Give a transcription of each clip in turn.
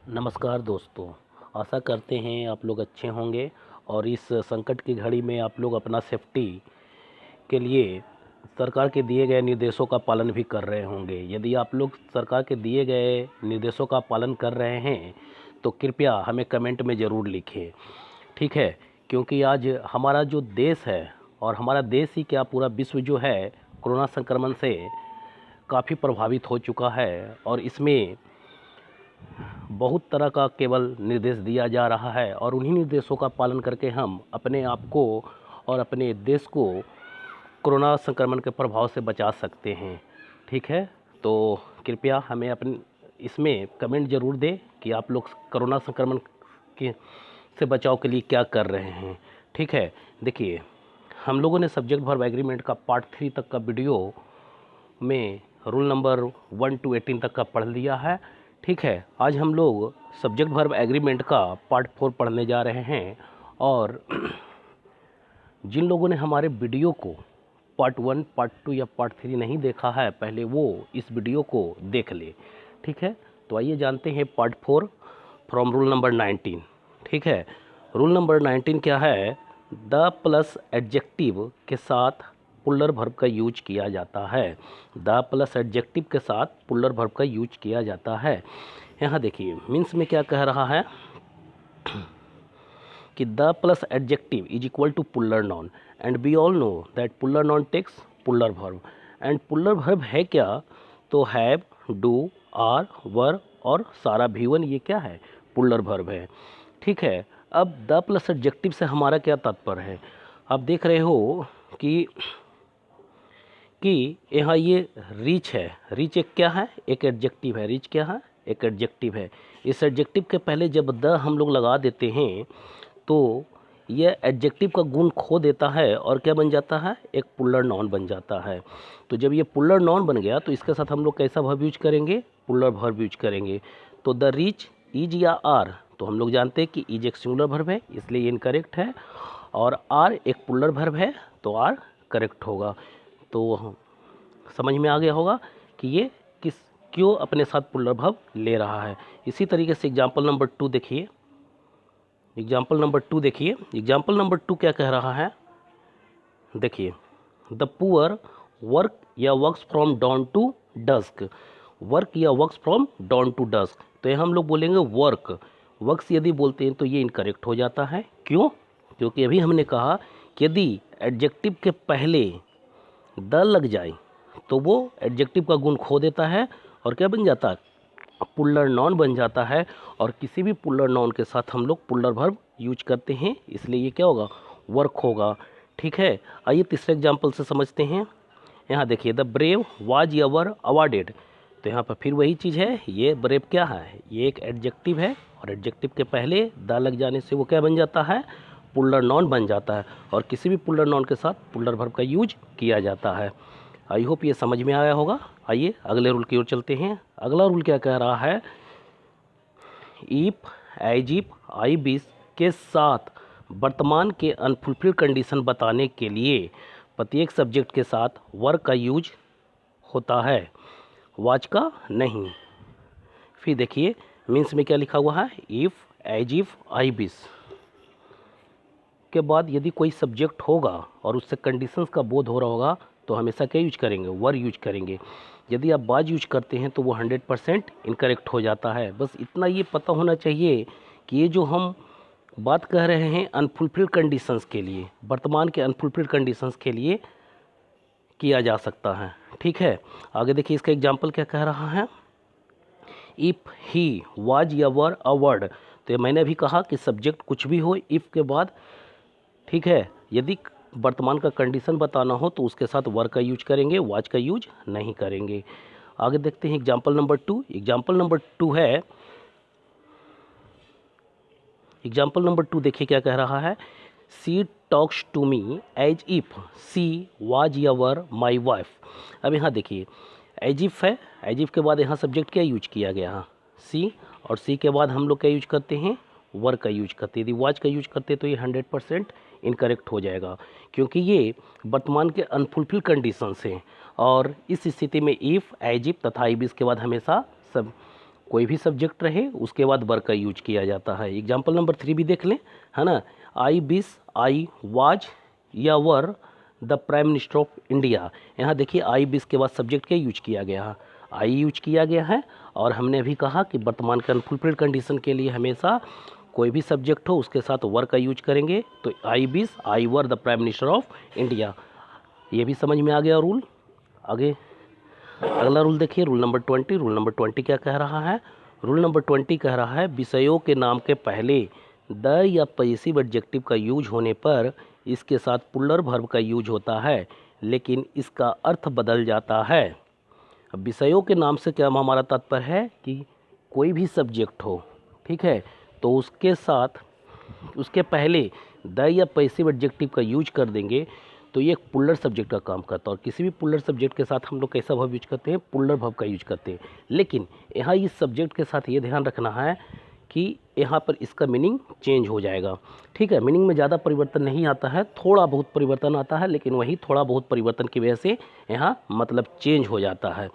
नमस्कार दोस्तों, आशा करते हैं आप लोग अच्छे होंगे और इस संकट की घड़ी में आप लोग अपना सेफ्टी के लिए सरकार के दिए गए निर्देशों का पालन भी कर रहे होंगे। यदि आप लोग सरकार के दिए गए निर्देशों का पालन कर रहे हैं तो कृपया हमें कमेंट में ज़रूर लिखें, ठीक है? क्योंकि आज हमारा जो देश है और हमारा देश ही क्या पूरा विश्व जो है कोरोना संक्रमण से काफ़ी प्रभावित हो चुका है और इसमें बहुत तरह का केवल निर्देश दिया जा रहा है और उन्हीं निर्देशों का पालन करके हम अपने आप को और अपने देश को कोरोना संक्रमण के प्रभाव से बचा सकते हैं, ठीक है? तो कृपया हमें अपने इसमें कमेंट ज़रूर दें कि आप लोग कोरोना संक्रमण के से बचाव के लिए क्या कर रहे हैं, ठीक है? देखिए, हम लोगों ने सब्जेक्ट वर्ब एग्रीमेंट का पार्ट 3 तक का वीडियो में रूल नंबर 1 to 18 तक का पढ़ लिया है, ठीक है? आज हम लोग सब्जेक्ट वर्ब एग्रीमेंट का पार्ट 4 पढ़ने जा रहे हैं और जिन लोगों ने हमारे वीडियो को पार्ट 1, पार्ट 2 या पार्ट 3 नहीं देखा है, पहले वो इस वीडियो को देख ले, ठीक है? तो आइए जानते हैं पार्ट 4 फ्रॉम रूल नंबर 19, ठीक है? रूल नंबर 19 क्या है? द प्लस एडजेक्टिव के साथ पुलर वर्ब का यूज किया जाता है। द प्लस एडजेक्टिव के साथ पुलर वर्ब का यूज किया जाता है। यहाँ देखिए मीन्स में क्या कह रहा है कि the plus adjective is equal to plural noun and we all know that plural noun takes plural verb and plural verb है क्या? तो हैव, डू, आर, वर और सारा भी1 ये क्या है? पुलर वर्ब है, ठीक है? अब द प्लस एडजेक्टिव से हमारा क्या तात्पर्य है? आप देख रहे हो कि यहाँ ये रीच है। रीच एक क्या है? एक एडजेक्टिव है। रीच क्या है? एक एडजेक्टिव है। इस एडजेक्टिव के पहले जब द हम लोग लगा देते हैं तो यह एडजेक्टिव का गुण खो देता है और क्या बन जाता है? एक पुलर नाउन बन जाता है। तो जब ये पुलर नाउन बन गया तो इसके साथ हम लोग कैसा वर्ब यूज करेंगे? पुलर वर्ब यूज करेंगे। तो द रीच इज या आर, तो हम लोग जानते हैं कि इज एक सिंगुलर वर्ब है इसलिए ये इनकरेक्ट है और आर एक पुलर वर्ब है तो आर करेक्ट होगा। तो समझ में आ गया होगा कि ये क्यों अपने साथ पुलर वर्ब ले रहा है। इसी तरीके से एग्जाम्पल नंबर 2 देखिए। एग्जाम्पल नंबर 2 देखिए। एग्जाम्पल नंबर 2 क्या कह रहा है? देखिए, द पुअर वर्क या works from dawn to dusk. Work या works from dawn to dusk, तो ये हम लोग बोलेंगे वर्क। वर्क्स यदि बोलते हैं तो ये इनकरेक्ट हो जाता है। क्यों? क्योंकि अभी हमने कहा कि यदि एडजेक्टिव के पहले द लग जाए तो वो एडजेक्टिव का गुण खो देता है और क्या बन जाता है? पुलर नाउन बन जाता है और किसी भी पुलर नाउन के साथ हम लोग पुलर वर्ब यूज करते हैं इसलिए ये क्या होगा? वर्क होगा, ठीक है? आइए तीसरे एग्जाम्पल से समझते हैं। यहाँ देखिए, the brave was ever awarded, तो यहाँ पर फिर वही चीज़ है। ये ब्रेव क्या है? ये एक एडजेक्टिव है और एडजेक्टिव के पहले द लग जाने से वो क्या बन जाता है? पुलर नाउन बन जाता है और किसी भी पुलर नाउन के साथ पुलर वर्ब का यूज किया जाता है। आई होप ये समझ में आया होगा। आइए अगले रूल की ओर चलते हैं। अगला रूल क्या कह रहा है? If, as if, I wish के साथ वर्तमान के अनफुलफिल्ड कंडीशन बताने के लिए प्रत्येक सब्जेक्ट के साथ वर्क का यूज होता है, वाज का नहीं। फिर देखिए मीन्स में क्या लिखा हुआ है? If, as if, I wish के बाद यदि कोई सब्जेक्ट होगा और उससे कंडीशंस का बोध हो रहा होगा तो हमेशा क्या यूज करेंगे? वर यूज करेंगे। यदि आप बाज यूज करते हैं तो वो 100% इनकरेक्ट हो जाता है। बस इतना ये पता होना चाहिए कि ये जो हम बात कह रहे हैं अनफुलफिल्ड कंडीशंस के लिए, वर्तमान के अनफुलफिल्ड कंडीशंस के लिए किया जा सकता है, ठीक है? आगे देखिए इसका एग्जाम्पल क्या कह रहा है? इफ़ ही वाज या वर अ वर्ड, तो मैंने अभी कहा कि सब्जेक्ट कुछ भी हो इफ़ के बाद, ठीक है? यदि वर्तमान का कंडीशन बताना हो तो उसके साथ वर का यूज करेंगे, वाज का यूज नहीं करेंगे। आगे देखते हैं एग्जाम्पल नंबर 2। एग्जाम्पल नंबर 2 है, एग्जाम्पल नंबर 2 देखिए क्या कह रहा है? She talks to me as if she was ever my wife. अब यहाँ देखिए एज इफ है, एज इफ के बाद यहाँ सब्जेक्ट क्या यूज किया गया? सी, और सी के बाद हम लोग क्या यूज करते हैं? वर का यूज करते हैं। यदि वाज का यूज करते तो ये 100% इनकरेक्ट हो जाएगा क्योंकि ये वर्तमान के अनफुलफिल कंडीशंस हैं और इस स्थिति में इफ़, एज इफ तथा आई विश के बाद हमेशा सब कोई भी सब्जेक्ट रहे उसके बाद वर का यूज किया जाता है। एग्जाम्पल नंबर 3 भी देख लें, है ना। आई विश आई वाज या were the prime minister of India. यहाँ देखिए आई विश के बाद सब्जेक्ट का यूज किया गया है, आई यूज किया गया है। और हमने अभी कहा कि वर्तमान के अनफुलफिल्ड कंडीशन के लिए हमेशा कोई भी सब्जेक्ट हो उसके साथ वर का यूज करेंगे। तो I wish I were the prime minister of India, ये भी समझ में आ गया रूल। आगे अगला रूल देखिए, रूल नंबर 20। रूल नंबर 20 क्या कह रहा है? रूल नंबर 20 कह रहा है विषयों के नाम के पहले द या पॉसेसिव एडजेक्टिव का यूज होने पर इसके साथ प्लूरल वर्ब का यूज होता है, लेकिन इसका अर्थ बदल जाता है। अब विषयों के नाम से क्या हमारा तात्पर्य है कि कोई भी सब्जेक्ट हो, ठीक है, तो उसके साथ उसके पहले द या पॉसेसिव एडजेक्टिव का यूज कर देंगे तो ये एक प्लूरल सब्जेक्ट का काम करता है। और किसी भी प्लूरल सब्जेक्ट के साथ हम लोग कैसा वर्ब यूज करते हैं? प्लूरल वर्ब का यूज करते हैं। लेकिन यहाँ इस सब्जेक्ट के साथ ये ध्यान रखना है कि यहाँ पर इसका मीनिंग चेंज हो जाएगा, ठीक है। मीनिंग में ज़्यादा परिवर्तन नहीं आता है, थोड़ा बहुत परिवर्तन आता है, लेकिन वही थोड़ा बहुत परिवर्तन की वजह से यहाँ मतलब चेंज हो जाता है।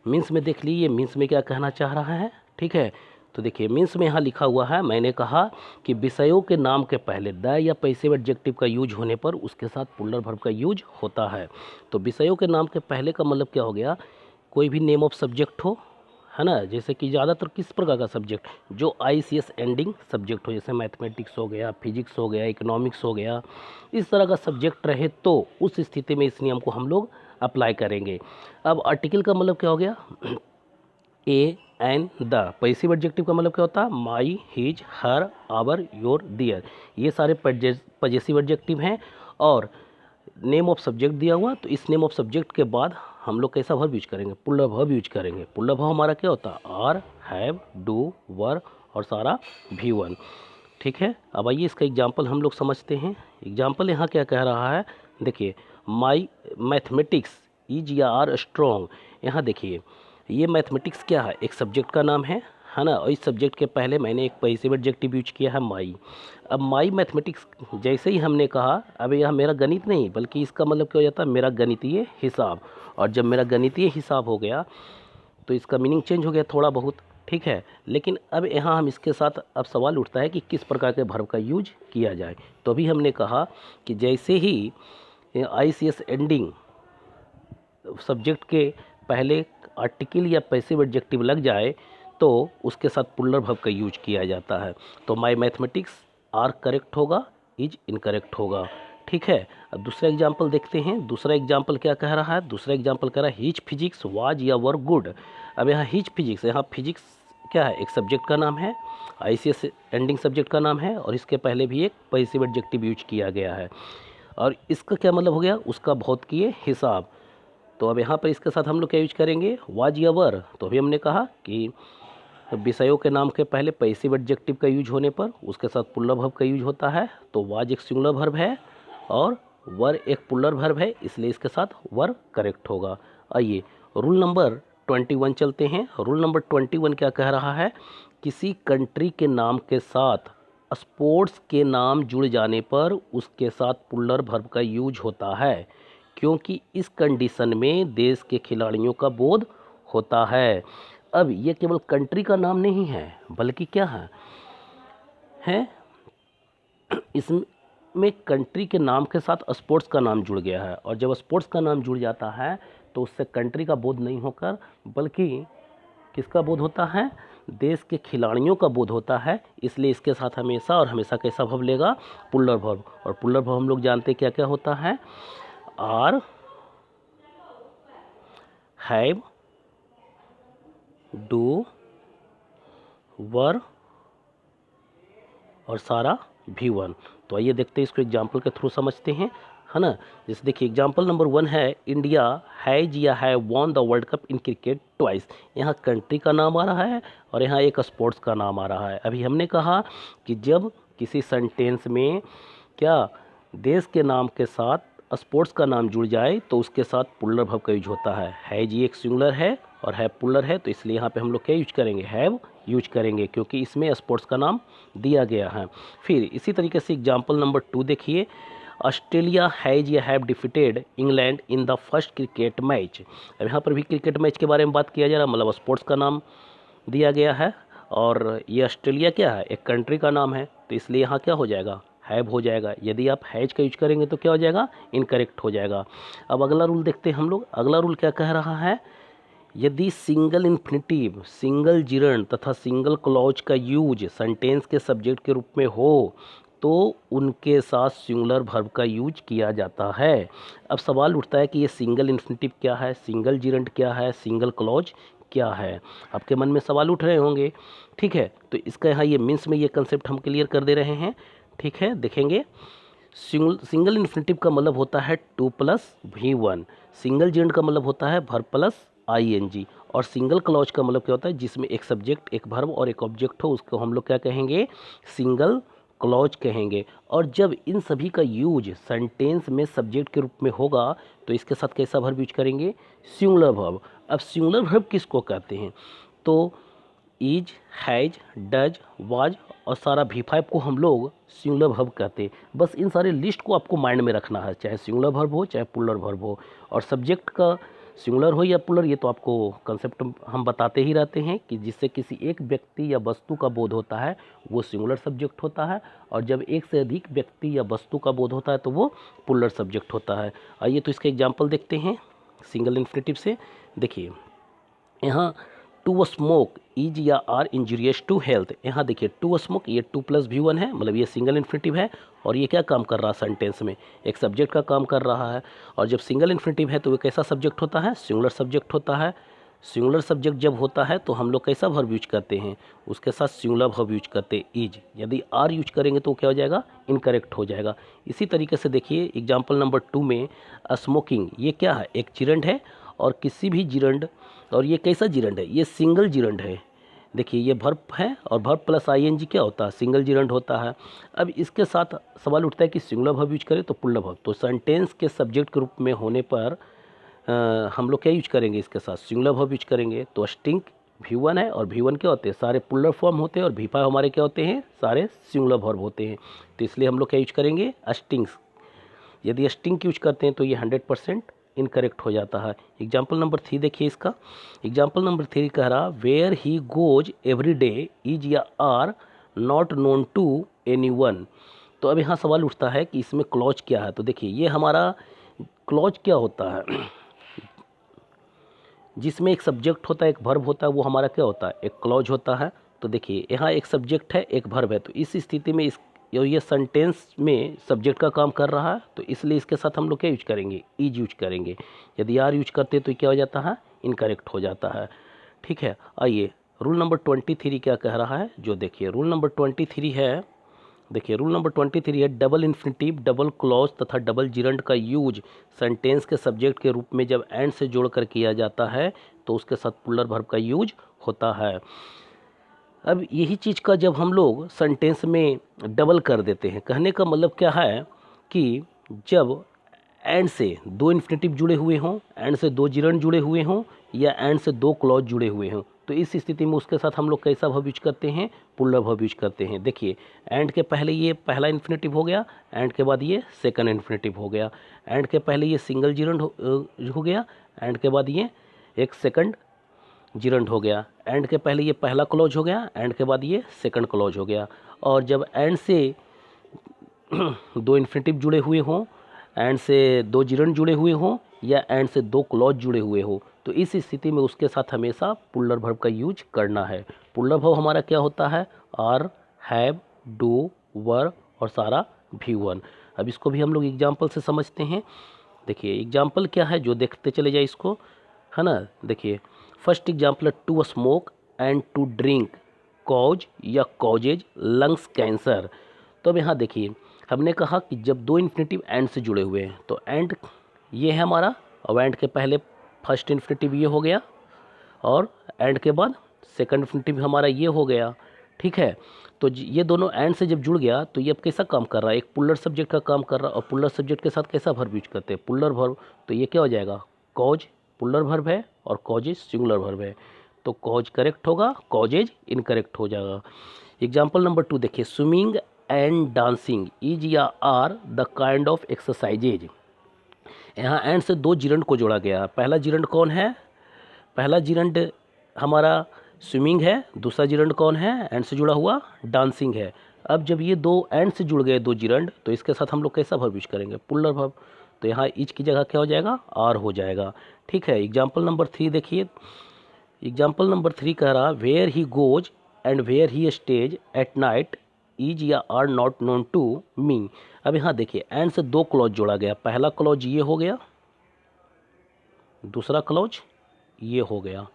मीन्स में देख लीजिए, मीन्स में क्या कहना चाह रहा है, ठीक है। तो देखिए मीन्स में यहाँ लिखा हुआ है, मैंने कहा कि विषयों के नाम के पहले द या पॉसेसिव एडजेक्टिव का यूज होने पर उसके साथ प्लूरल वर्ब का यूज होता है। तो विषयों के नाम के पहले का मतलब क्या हो गया? कोई भी नेम ऑफ सब्जेक्ट हो, है ना। जैसे कि ज़्यादातर किस प्रकार का सब्जेक्ट जो ICS एंडिंग सब्जेक्ट हो, जैसे मैथमेटिक्स हो गया, फिजिक्स हो गया, इकोनॉमिक्स हो गया, इस तरह का सब्जेक्ट रहे तो उस स्थिति में इस नियम को हम लोग अप्लाई करेंगे। अब आर्टिकल का मतलब क्या हो गया? A and the. Possessive adjective का मतलब क्या होता है? माई, हिज, हर, आवर, योर, दियर, ये सारे पॉसेसिव एडजेक्टिव हैं। और नेम ऑफ सब्जेक्ट दिया हुआ, तो इस नेम ऑफ सब्जेक्ट के बाद हम लोग कैसा वर्ब यूज करेंगे? प्लूरल वर्ब यूज करेंगे। प्लूरल वर्ब हमारा क्या होता है? आर, हैव, डू, वर और सारा V1, ठीक है। अब आइए इसका एग्जाम्पल हम लोग समझते हैं। एग्जाम्पल यहाँ क्या कह रहा है? देखिए, माई मैथमेटिक्स इज या आर स्ट्रॉन्ग। यहाँ देखिए ये मैथमेटिक्स क्या है? एक सब्जेक्ट का नाम है ना। और इस सब्जेक्ट के पहले मैंने एक पॉसेसिव एडजेक्टिव यूज किया है माई। अब माई मैथमेटिक्स जैसे ही हमने कहा, अब यह मेरा गणित नहीं बल्कि इसका मतलब क्या हो जाता है? मेरा गणितीय हिसाब। और जब मेरा गणितीय हिसाब हो गया तो इसका मीनिंग चेंज हो गया थोड़ा बहुत, ठीक है। लेकिन अब यहाँ हम इसके साथ अब सवाल उठता है कि किस प्रकार के वर्ब का यूज किया जाए। तो अभी हमने कहा कि जैसे ही ICS एंडिंग सब्जेक्ट के पहले आर्टिकल या पॉसेसिव एडजेक्टिव लग जाए तो उसके साथ प्लूरल वर्ब का यूज किया जाता है। तो माई मैथमेटिक्स आर करेक्ट होगा, इज इनकरेक्ट होगा, ठीक है। अब दूसरा एग्जाम्पल देखते हैं। दूसरा एग्जाम्पल क्या कह रहा है? दूसरा एग्जाम्पल कह रहा है हिज फिजिक्स वाज या वर गुड। अब यहाँ हिज फिजिक्स, यहाँ फिजिक्स क्या है? एक सब्जेक्ट का नाम है, ICS एंडिंग सब्जेक्ट का नाम है, और इसके पहले भी एक पॉसेसिव एडजेक्टिव यूज किया गया है। और इसका क्या मतलब हो गया? उसका भौतिकीय हिसाब। तो अब यहाँ पर इसके साथ हम लोग क्या यूज करेंगे? वाज या वर। तो अभी हमने कहा कि विषयों के नाम के पहले पॉसेसिव एडजेक्टिव का यूज होने पर उसके साथ प्लूरल वर्ब का यूज होता है। तो वाज एक सिंगुलर वर्ब है और वर एक प्लूरल वर्ब है, इसलिए इसके साथ वर करेक्ट होगा। आइए रूल नंबर 21 चलते हैं। रूल नंबर 21 क्या कह रहा है? किसी कंट्री के नाम के साथ स्पोर्ट्स के नाम जुड़ जाने पर उसके साथ प्लूरल वर्ब का यूज होता है, क्योंकि इस कंडीशन में देश के खिलाड़ियों का बोध होता है। अब ये केवल कंट्री का नाम नहीं है बल्कि क्या है इसमें कंट्री के नाम के साथ स्पोर्ट्स का नाम जुड़ गया है। और जब स्पोर्ट्स का नाम जुड़ जाता है तो उससे कंट्री का बोध नहीं होकर बल्कि किसका बोध होता है? देश के खिलाड़ियों का बोध होता है। इसलिए इसके साथ हमेशा और हमेशा कैसा वर्ब लेगा? Plural verb. और प्लूरल वर्ब हम लोग जानते हैं क्या क्या होता है? आर, हैव, डू, वर और सारा V1। तो आइए देखते हैं, इसको एग्जाम्पल के थ्रू समझते हैं, है ना। जैसे देखिए एग्जाम्पल नंबर 1 है इंडिया हैज या have won the world cup in cricket twice. यहाँ कंट्री का नाम आ रहा है और यहाँ एक स्पोर्ट्स का नाम आ रहा है। अभी हमने कहा कि जब किसी सेंटेंस में क्या देश के नाम के साथ स्पोर्ट्स का नाम जुड़ जाए तो उसके साथ प्लूरल वर्ब का यूज होता है। हैज ये एक सिंगुलर है और हैव प्लूरल है, तो इसलिए यहाँ पे हम लोग क्या यूज करेंगे? हैव यूज करेंगे, क्योंकि इसमें स्पोर्ट्स का नाम दिया गया है। फिर इसी तरीके से एग्जाम्पल नंबर 2 देखिए, ऑस्ट्रेलिया हैज या have defeated England in the first cricket match. अब यहाँ पर भी क्रिकेट मैच के बारे में बात किया जा रहा है, मतलब स्पोर्ट्स का नाम दिया गया है और ये ऑस्ट्रेलिया क्या है, एक कंट्री का नाम है, तो इसलिए यहाँ क्या हो जाएगा, हैव हो जाएगा। यदि आप हैज का यूज करेंगे तो क्या हो जाएगा, इनकरेक्ट हो जाएगा। अब अगला रूल देखते हैं हम लोग। अगला रूल क्या कह रहा है, यदि सिंगल इन्फिनिटिव, सिंगल जिरंड तथा सिंगल क्लॉज का यूज सेंटेंस के सब्जेक्ट के रूप में हो तो उनके साथ सिंगुलर वर्ब का यूज किया जाता है। अब सवाल उठता है कि ये सिंगल इन्फिनिटिव क्या है, सिंगल जिरंड क्या है, सिंगल क्लॉज क्या है। आपके मन में सवाल उठ रहे होंगे, ठीक है। तो इसका यहाँ ये मीन्स में ये कंसेप्ट हम क्लियर कर दे रहे हैं, ठीक है। देखेंगे, सिंगल इन्फिनिटिव का मतलब होता है 2 + V1, सिंगल जिरंड का मतलब होता है वर्ब प्लस ING, और सिंगल क्लॉज का मतलब क्या होता है, जिसमें एक सब्जेक्ट, एक वर्ब और एक ऑब्जेक्ट हो, उसको हम लोग क्या कहेंगे, सिंगल क्लॉज कहेंगे। और जब इन सभी का यूज सेंटेंस में सब्जेक्ट के रूप में होगा तो इसके साथ कैसा वर्ब यूज करेंगे, सिंगुलर वर्ब। अब सिंगुलर वर्ब किसको कहते हैं, तो इज, हैज, डज, वाज और सारा V5 को हम लोग सिंगुलर वर्ब कहते हैं। बस इन सारे लिस्ट को आपको माइंड में रखना है, चाहे सिंगुलर वर्ब हो चाहे प्लूरल वर्ब हो, और सब्जेक्ट का सिंगुलर हो या प्लूरल ये तो आपको कंसेप्ट हम बताते ही रहते हैं कि जिससे किसी एक व्यक्ति या वस्तु का बोध होता है वो सिंगुलर सब्जेक्ट होता है, और जब एक से अधिक व्यक्ति या वस्तु का बोध होता है तो वो प्लूरल सब्जेक्ट होता है। आइए तो इसका एग्जाम्पल देखते हैं सिंगल इन्फिनिटिव से। देखिए यहाँ टू स्मोक इज या आर इंजूरियस टू हेल्थ। यहाँ देखिए टू स्मोक, ये 2 + V1 है, मतलब ये सिंगल इन्फिनिटिव है, और ये क्या काम कर रहा है सेंटेंस में, एक सब्जेक्ट का काम कर रहा है। और जब सिंगल इन्फिनिटिव है तो वो कैसा सब्जेक्ट होता है, सिंगुलर सब्जेक्ट होता है। सिंगुलर सब्जेक्ट जब होता है तो हम लोग कैसा वर्ब यूज करते हैं, उसके साथ सिंगुलर वर्ब यूज करते हैं, इज। यदि आर यूज करेंगे तो क्या हो जाएगा, इनकरेक्ट हो जाएगा। इसी तरीके से देखिए एग्जाम्पल नंबर 2 में स्मोकिंग, ये क्या है, एक जिरंड है, और किसी भी जिरंड, और ये कैसा जिरंड है, ये सिंगल जिरंड है। देखिए ये वर्ब है और वर्ब प्लस ING क्या होता है, सिंगल जिरंड होता है। अब इसके साथ सवाल उठता है कि सिंगुलर वर्ब यूज करें तो प्लूरल वर्ब, तो सेंटेंस के सब्जेक्ट के रूप में होने पर हम लोग क्या यूज करेंगे, इसके साथ सिंगुलर वर्ब यूज करेंगे। तो स्टिंक V1 है, और V1 क्या होते हैं, सारे प्लूरल फॉर्म होते हैं, और V5 हमारे क्या होते हैं, सारे सिंगुलर वर्ब होते हैं। तो इसलिए हम लोग क्या यूज करेंगे, स्टिंग्स। यदि स्टिंग यूज करते हैं तो ये 100% इनकरेक्ट हो जाता है। एग्जाम्पल नंबर 3 देखिए इसका। एग्जाम्पल नंबर 3 कह रहा, where he goes every day is या are not known to anyone. तो अब यहाँ सवाल उठता है कि इसमें क्लॉज क्या है। तो देखिए ये हमारा क्लॉज क्या होता है, जिसमें एक सब्जेक्ट होता है, एक वर्ब होता है, वो हमारा क्या होता है, एक क्लॉज होता है। तो देखिए यहाँ एक सब्जेक्ट है, एक वर्ब है, तो इस स्थिति में ये सेंटेंस में सब्जेक्ट का काम कर रहा है, तो इसलिए इसके साथ हम लोग क्या यूज करेंगे, इज यूज करेंगे। यदि आर यूज करते तो क्या हो जाता है, इनकरेक्ट हो जाता है, ठीक है। आइए रूल नंबर 23 क्या कह रहा है, जो देखिए रूल नंबर 23 है। देखिए रूल नंबर 23 है, डबल इन्फिनिटिव, डबल क्लॉज तथा डबल जिरंड का यूज सेंटेंस के सब्जेक्ट के रूप में जब एंड से जोड़कर किया जाता है तो उसके साथ प्लूरल वर्ब का यूज होता है। अब यही चीज़ का जब हम लोग सेंटेंस में डबल कर देते हैं, कहने का मतलब क्या है कि जब एंड से 2 इन्फिनिटिव जुड़े हुए हों, एंड से 2 जिरंड जुड़े हुए हों, या एंड से 2 क्लॉज जुड़े हुए हों, तो इस स्थिति में उसके साथ हम लोग कैसा वर्ब यूज करते हैं, प्लूरल वर्ब यूज करते हैं। देखिए एंड के पहले ये पहला इन्फिनिटिव हो गया, एंड के बाद ये सेकंड इन्फिनिटिव हो गया, एंड के पहले ये सिंगल जिरंड हो गया, एंड के बाद ये एक सेकंड जिरंड हो गया, एंड के पहले ये पहला क्लॉज हो गया, एंड के बाद ये सेकंड क्लॉज हो गया। और जब एंड से 2 इन्फिनिटिव जुड़े हुए हों, एंड से 2 जिरंड जुड़े हुए हों, या एंड से 2 क्लॉज जुड़े हुए हो, तो इस स्थिति में उसके साथ हमेशा प्लूरल वर्ब का यूज करना है। प्लूरल वर्ब हमारा क्या होता है, आर, हैव, डू, वर और सारा V1। अब इसको भी हम लोग एग्जाम्पल से समझते हैं। देखिए एग्जाम्पल क्या है, जो देखते चले जाए इसको, है ना। देखिए फर्स्ट एग्जाम्पल है, to smoke and to drink cause या कॉजेज लंग्स कैंसर। तो अब यहाँ देखिए हमने कहा कि जब 2 इन्फिनिटिव एंड से जुड़े हुए हैं, तो एंड ये है हमारा, और एंड के पहले फर्स्ट इन्फिनिटिव ये हो गया, और एंड के बाद सेकंड इन्फिनिटिव हमारा ये हो गया, ठीक है। तो ये दोनों एंड से जब जुड़ गया तो ये अब कैसा काम कर रहा है, एक प्लूरल सब्जेक्ट का काम कर रहा है, और प्लूरल सब्जेक्ट के साथ कैसा वर्ब यूज करते हैं, प्लूरल वर्ब। तो ये क्या हो जाएगा, कॉज प्लूरल वर्ब है और कॉजेज सिंगुलर वर्ब है, तो कॉज करेक्ट होगा, कॉजेज इनकरेक्ट हो जाएगा। एग्जाम्पल नंबर 2 देखिए, स्विमिंग एंड डांसिंग इज या are the kind of exercises. यहाँ एंड से 2 जिरंड को जोड़ा गया। पहला जिरंड कौन है, पहला जिरंड हमारा स्विमिंग है, दूसरा जिरंड कौन है, एंड से जुड़ा हुआ डांसिंग है। अब जब ये दो एंड से जुड़ गए दो जिरंड, तो इसके साथ हम लोग कैसा वर्ब यूज करेंगे, पुल्लर वर्ब। तो यहाँ इच की जगह क्या हो जाएगा, आर हो जाएगा। ठीक है, एग्जाम्पल नंबर 3 देखिए। एग्जाम्पल नंबर 3 कह रहा where he goes and where he stays at night is या are not known to me. अब यहाँ देखिए एंड से दो क्लॉज जोड़ा गया, पहला क्लॉज ये हो गया, दूसरा क्लॉज ये हो गया।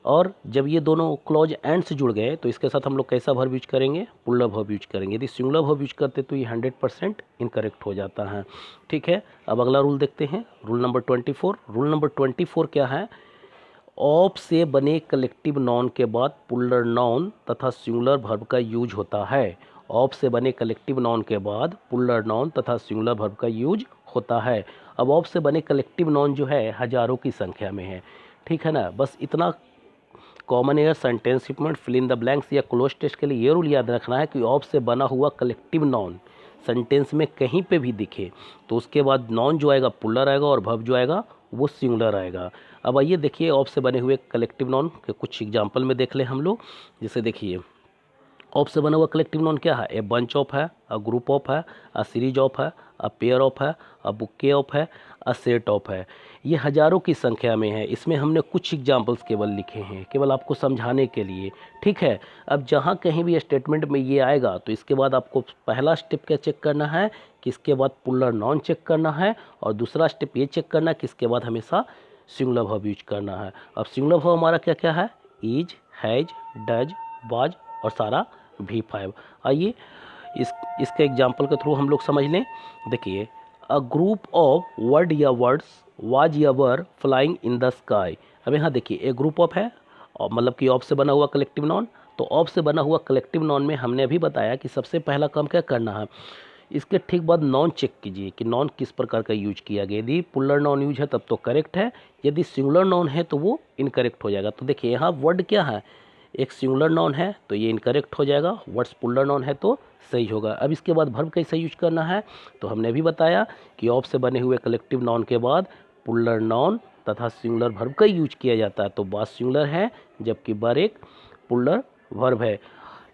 और जब ये दोनों क्लॉज एंड से जुड़ गए तो इसके साथ हम लोग कैसा वर्ब यूज करेंगे, पुल्लर वर्ब यूज करेंगे। यदि सिंगुलर वर्ब यूज करते तो ये 100% इनकरेक्ट हो जाता है। ठीक है, अब अगला रूल देखते हैं, रूल नंबर 24। रूल नंबर 24 क्या है, ऑफ से बने कलेक्टिव नाउन के बाद पुल्लर नाउन तथा सिंगुलर वर्ब का यूज होता है। ऑफ से बने कलेक्टिव नाउन के बाद पुल्लर नाउन तथा सिंगुलर वर्ब का यूज होता है। अब ऑफ से बने कलेक्टिव नाउन जो है हजारों की संख्या में है। ठीक है ना, बस इतना common error sentence statement fill in the blanks या क्लोज टेस्ट के लिए ये रूल याद रखना है कि ऑफ से बना हुआ कलेक्टिव नाउन सेंटेंस में कहीं पे भी दिखे तो उसके बाद नाउन जो आएगा पुल्लर आएगा और वर्ब जो आएगा वो सिंगुलर आएगा। अब आइए देखिए ऑफ से बने हुए कलेक्टिव नाउन के कुछ एग्जाम्पल में देख लें हम लोग। जैसे देखिए ऑफ से बना हुआ कलेक्टिव नाउन क्या है, ए बंच ऑफ है, अ ग्रुप ऑफ है, अ सीरीज ऑफ है, अ पेयर ऑफ है, अ बुके ऑफ है, अ सेट ऑफ है। ये हजारों की संख्या में है। इसमें हमने कुछ एग्जाम्पल्स केवल लिखे हैं, केवल आपको समझाने के लिए। ठीक है, अब जहाँ कहीं भी स्टेटमेंट में ये आएगा तो इसके बाद आपको पहला स्टेप क्या चेक करना है कि इसके बाद पुल्लर नाउन चेक करना है, और दूसरा स्टेप ये चेक करना है कि इसके बाद हमेशा सिंगुलर वर्ब यूज करना है। अब सिंगुलर वर्ब हमारा क्या क्या है, इज, हैज, डज, वाज और सारा V5। आइए इसके एग्जाम्पल के थ्रू हम लोग समझ लें। देखिए अ ग्रुप ऑफ वर्ड या वर्ड्स वाज या वर फ्लाइंग इन द स्काई। अब यहाँ देखिए एक ग्रुप ऑफ है और मतलब कि ऑफ से बना हुआ कलेक्टिव नाउन। तो ऑफ से बना हुआ कलेक्टिव नाउन में हमने अभी बताया कि सबसे पहला काम क्या करना है, इसके ठीक बाद नाउन चेक कीजिए कि नाउन किस प्रकार का यूज किया गया। यदि पुल्लर नाउन यूज है तब तो करेक्ट है, यदि सिंगुलर नाउन है तो वो इनकरेक्ट हो जाएगा। तो देखिए यहाँ वर्ड क्या है, एक सिंगुलर नाउन है तो ये इनकरेक्ट हो जाएगा, वर्ड्स पुल्लर नाउन है तो सही होगा। अब इसके बाद वर्ब कैसे यूज करना है, तो हमने भी बताया कि ऑफ से बने हुए कलेक्टिव नाउन के बाद पुल्लर नाउन तथा सिंगुलर वर्ब का यूज किया जाता है। तो बात सिंगुलर है जबकि बर एक पुल्लर वर्ब है।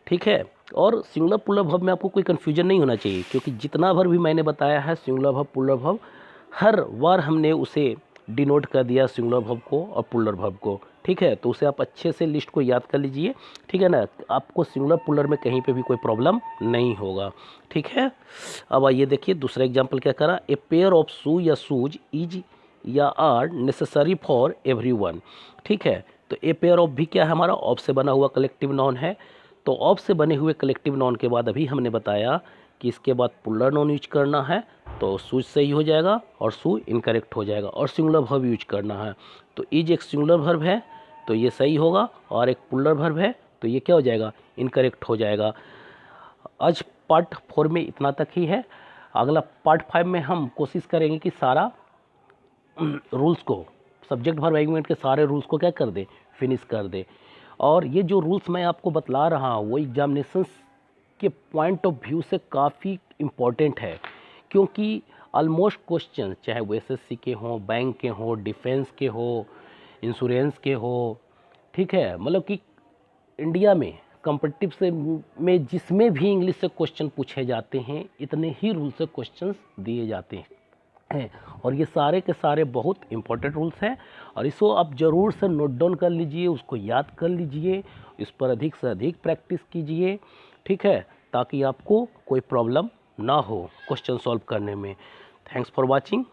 ठीक है, और सिंगुलर पुल्लर वर्ब में आपको कोई कन्फ्यूजन नहीं होना चाहिए, क्योंकि जितना भर भी मैंने बताया है सिंगुलर वर्ब पुल्लर वर्ब, हर बार हमने उसे डिनोट कर दिया सिंगुलर वर्ब को और पुल्लर वर्ब को। ठीक है, तो उसे आप अच्छे से लिस्ट को याद कर लीजिए। ठीक है ना, आपको सिंगुलर पुल्लर में कहीं पे भी कोई प्रॉब्लम नहीं होगा। ठीक है, अब आइए देखिए दूसरा एग्जाम्पल क्या करा, ए पेयर ऑफ शू या शूज इज या आर नेसेसरी फॉर एवरीवन। ठीक है, तो ए पेयर ऑफ भी क्या है हमारा, ऑफ से बना हुआ कलेक्टिव नाउन है। तो ऑफ से बने हुए कलेक्टिव नाउन के बाद अभी हमने बताया कि इसके बाद पुल्लर नाउन यूज करना है तो शूज सही हो जाएगा और शू इनकरेक्ट हो जाएगा, और सिंगुलर वर्ब यूज करना है तो इज एक सिंगुलर वर्ब है तो ये सही होगा, और एक पुल्लर वर्ब है तो ये क्या हो जाएगा, इनकरेक्ट हो जाएगा। आज पार्ट 4 में इतना तक ही है। अगला पार्ट 5 में हम कोशिश करेंगे कि सारा रूल्स को, सब्जेक्ट वर्ब एग्रीमेंट के सारे रूल्स को क्या कर दे, फिनिश कर दे। और ये जो रूल्स मैं आपको बतला रहा हूँ वो एग्जामिनेशंस के पॉइंट ऑफ व्यू से काफ़ी इम्पोर्टेंट है, क्योंकि ऑलमोस्ट क्वेश्चन चाहे वो एसएससी के हों, बैंक के हों, डिफेंस के हो, इंश्योरेंस के हो, ठीक है, मतलब कि इंडिया में कॉम्पिटिटिव से में जिसमें भी इंग्लिश से क्वेश्चन पूछे जाते हैं इतने ही रूल से क्वेश्चंस दिए जाते हैं, और ये सारे के सारे बहुत इंपॉर्टेंट रूल्स हैं। और इसको आप ज़रूर से नोट डाउन कर लीजिए, उसको याद कर लीजिए, इस पर अधिक से अधिक प्रैक्टिस कीजिए। ठीक है, ताकि आपको कोई प्रॉब्लम ना हो क्वेश्चन सॉल्व करने में। Thanks for watching.